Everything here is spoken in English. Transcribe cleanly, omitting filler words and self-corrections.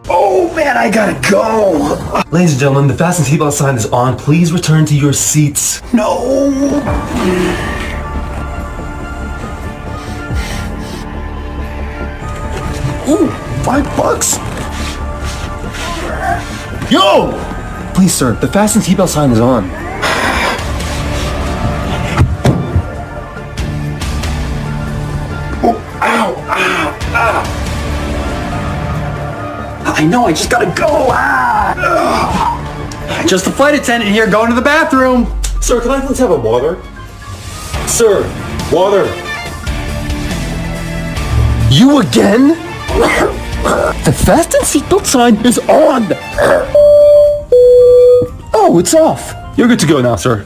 Oh man, I gotta go! Ladies and gentlemen, the fasten seatbelt sign is on. Please return to your seats. No! Ooh, $5? Yo! Please, sir, the fasten seatbelt sign is on. Oh, ow, ow, ow! I know, I just gotta go! Just a flight attendant here going to the bathroom! Sir, can I please have a water? Sir, water. You again? The fasten seatbelt sign is on! Oh, it's off. You're good to go now, sir.